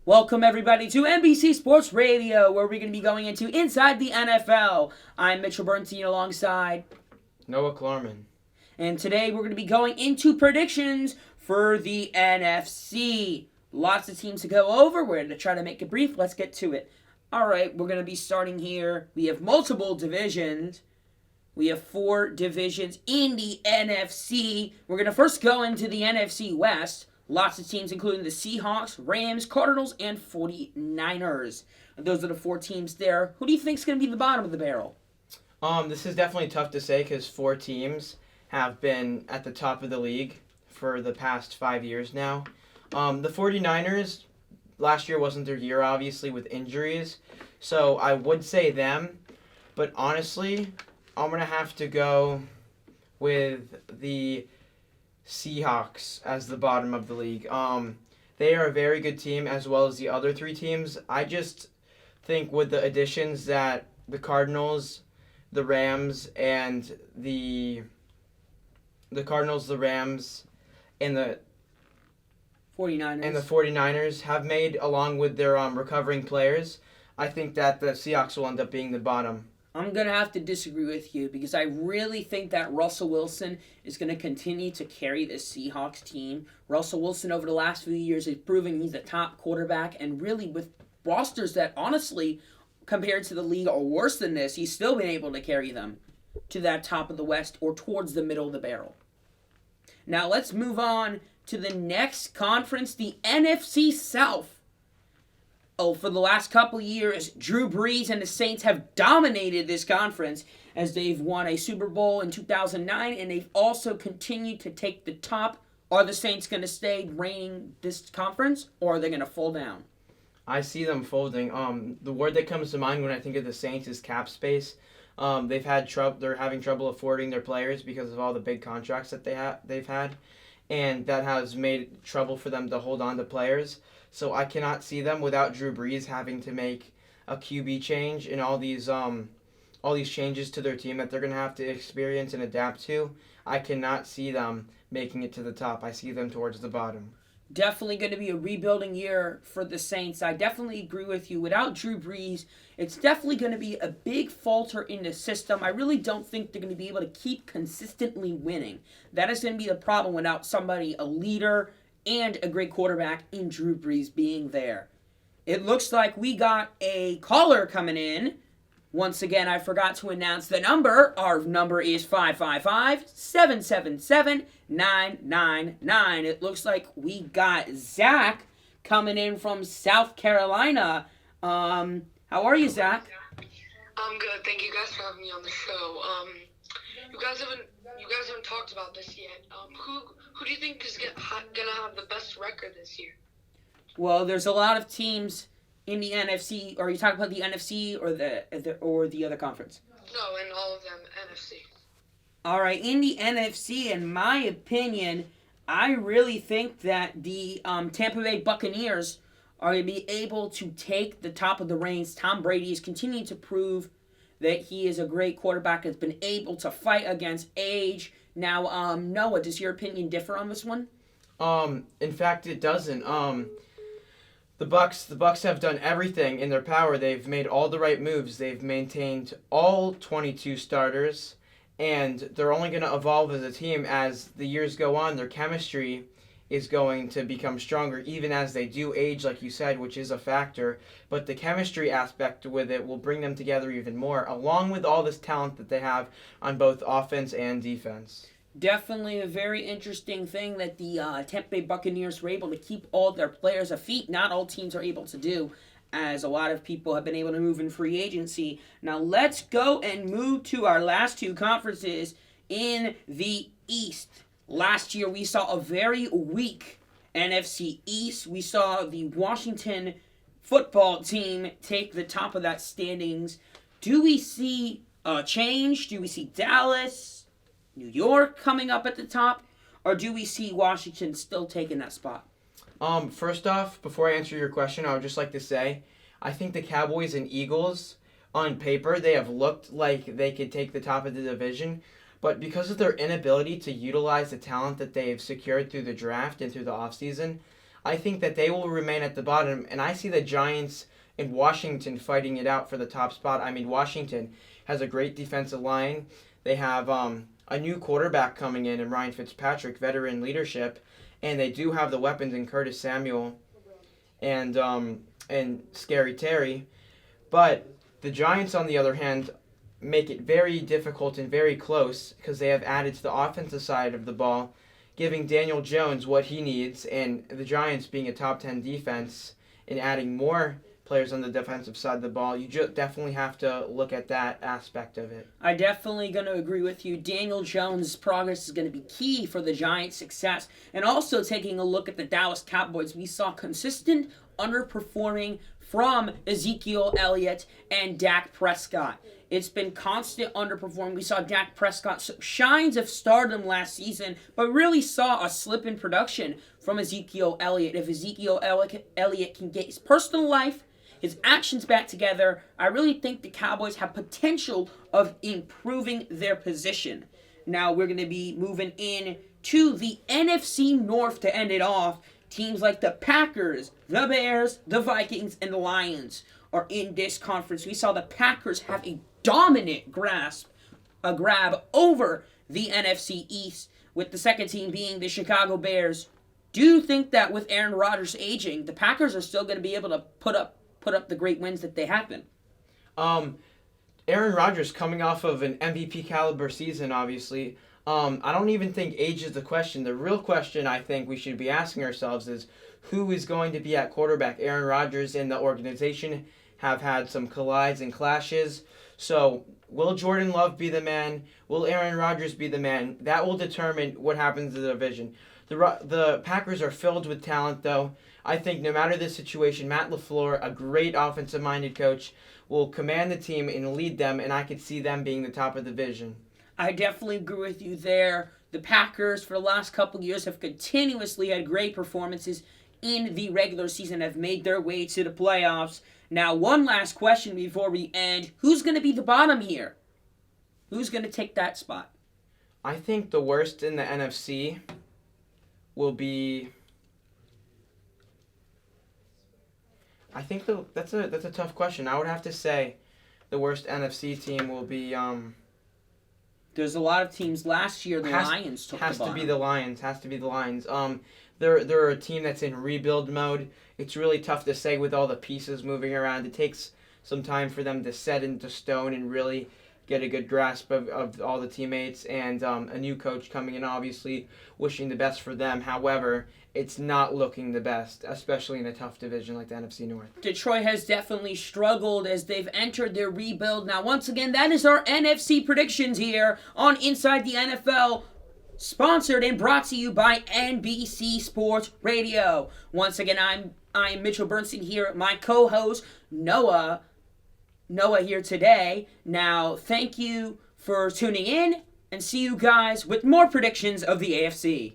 Welcome everybody to NBC Sports Radio, where we're going to be going into Inside the NFL. I'm Mitchell Bernstein alongside Noah Klarman. And today we're going to be going into predictions for the NFC. Lots of teams to go over. We're going to try to make it brief. Let's get to it. All right, we're going to be starting here. We have multiple divisions. We have 4 divisions in the NFC. We're going to first go into the NFC West. Lots of teams, including the Seahawks, Rams, Cardinals, and 49ers. And those are the 4 teams there. Who do you think is going to be the bottom of the barrel? This is definitely tough to say because 4 teams have been at the top of the league for the past 5 years now. The 49ers, last year wasn't their year, obviously, with injuries. So I would say them. But honestly, I'm going to have to go with the Seahawks as the bottom of the league. They are a very good team as well as the other 3 teams. I just think with the additions that the Cardinals, the Rams, and the Cardinals, the Rams, and the 49ers have made, along with their recovering players, I think that the Seahawks will end up being the bottom. I'm going to have to disagree with you because I really think that Russell Wilson is going to continue to carry this Seahawks team. Russell Wilson over the last few years has proven he's a top quarterback, and really with rosters that honestly, compared to the league, are worse than this, he's still been able to carry them to that top of the West or towards the middle of the barrel. Now let's move on to the next conference, the NFC South. For the last couple years, Drew Brees and the Saints have dominated this conference as they've won a Super Bowl in 2009, and they've also continued to take the top. Are the Saints going to stay reigning this conference, or are they going to fall down? I see them folding. The word that comes to mind when I think of the Saints is cap space. They're having trouble affording their players because of all the big contracts that they've had, and that has made trouble for them to hold on to players. So I cannot see them without Drew Brees having to make a QB change and all these changes to their team that they're going to have to experience and adapt to. I cannot see them making it to the top. I see them towards the bottom. Definitely going to be a rebuilding year for the Saints. I definitely agree with you. Without Drew Brees, it's definitely going to be a big falter in the system. I really don't think they're going to be able to keep consistently winning. That is going to be the problem without somebody, a leader, and a great quarterback in Drew Brees being there. It looks like we got a caller coming in. Once again, I forgot to announce the number. Our number is 555-777-999. It looks like we got Zach coming in from South Carolina. How are you, Zach? I'm good. Thank you guys for having me on the show. You guys haven't talked about this yet. Who do you think is gonna have the best record this year? Well, there's a lot of teams in the NFC. Are you talking about the NFC or the other conference? No, in all of them, NFC. All right, in the NFC, in my opinion, I really think that the Tampa Bay Buccaneers are going to be able to take the top of the reins. Tom Brady is continuing to prove that he is a great quarterback, has been able to fight against age. Now, Noah, does your opinion differ on this one? In fact, it doesn't. The Bucks have done everything in their power. They've made all the right moves. They've maintained all 22 starters, and they're only going to evolve as a team as the years go on. Their chemistry is going to become stronger, even as they do age, like you said, which is a factor. But the chemistry aspect with it will bring them together even more, along with all this talent that they have on both offense and defense. Definitely a very interesting thing that the Tampa Bay Buccaneers were able to keep all their players a feat. Not all teams are able to do, as a lot of people have been able to move in free agency. Now let's go and move to our last 2 conferences in the East. Last year we saw a very weak NFC East. We saw the Washington football team take the top of that standings. Do we see a change? Do we see Dallas, New York coming up at the top? Or do we see Washington still taking that spot? First off, before I answer your question, I would just like to say, I think the Cowboys and Eagles, on paper, they have looked like they could take the top of the division, but because of their inability to utilize the talent that they have secured through the draft and through the offseason, I think that they will remain at the bottom, and I see the Giants and Washington fighting it out for the top spot. I mean, Washington has a great defensive line. They have a new quarterback coming in Ryan Fitzpatrick, veteran leadership, and they do have the weapons in Curtis Samuel and Scary Terry. But the Giants, on the other hand, make it very difficult and very close because they have added to the offensive side of the ball, giving Daniel Jones what he needs, and the Giants being a top 10 defense and adding more players on the defensive side of the ball, you definitely have to look at that aspect of it. I definitely going to agree with you. Daniel Jones' progress is going to be key for the Giants' success. And also taking a look at the Dallas Cowboys, we saw consistent underperforming from Ezekiel Elliott and Dak Prescott. It's been constant underperforming. We saw Dak Prescott shines of stardom last season, but really saw a slip in production from Ezekiel Elliott. If Ezekiel Elliott can get his personal life, his actions back together, I really think the Cowboys have potential of improving their position. Now we're going to be moving in to the NFC North to end it off. Teams like the Packers, the Bears, the Vikings, and the Lions are in this conference. We saw the Packers have a dominant grab over the NFC East, with the second team being the Chicago Bears. Do you think that with Aaron Rodgers aging, the Packers are still going to be able to put up the great wins that they have been? Aaron Rodgers coming off of an MVP caliber season, obviously. I don't even think age is the question. The real question I think we should be asking ourselves is who is going to be at quarterback. Aaron Rodgers and the organization have had some collides and clashes. So will Jordan Love be the man? Will Aaron Rodgers be the man? That will determine what happens in the division. The Packers are filled with talent, though. I think no matter the situation, Matt LaFleur, a great offensive-minded coach, will command the team and lead them, and I could see them being the top of the division. I definitely agree with you there. The Packers, for the last couple of years, have continuously had great performances in the regular season, have made their way to the playoffs. Now, one last question before we end. Who's going to be the bottom here? Who's going to take that spot? I think the worst in the NFC will be... I think that's a tough question. I would have to say the worst NFC team will be... There's a lot of teams. Last year, the Lions took the bottom. Has to be the Lions. They're a team that's in rebuild mode. It's really tough to say with all the pieces moving around. It takes some time for them to set into stone and really get a good grasp of all the teammates, and a new coach coming in, obviously wishing the best for them. However, it's not looking the best, especially in a tough division like the NFC North. Detroit has definitely struggled as they've entered their rebuild. Now, once again, that is our NFC predictions here on Inside the NFL, sponsored and brought to you by NBC Sports Radio. Once again, I'm Mitchell Bernstein here, my co-host Noah here today. Now, thank you for tuning in, and see you guys with more predictions of the AFC.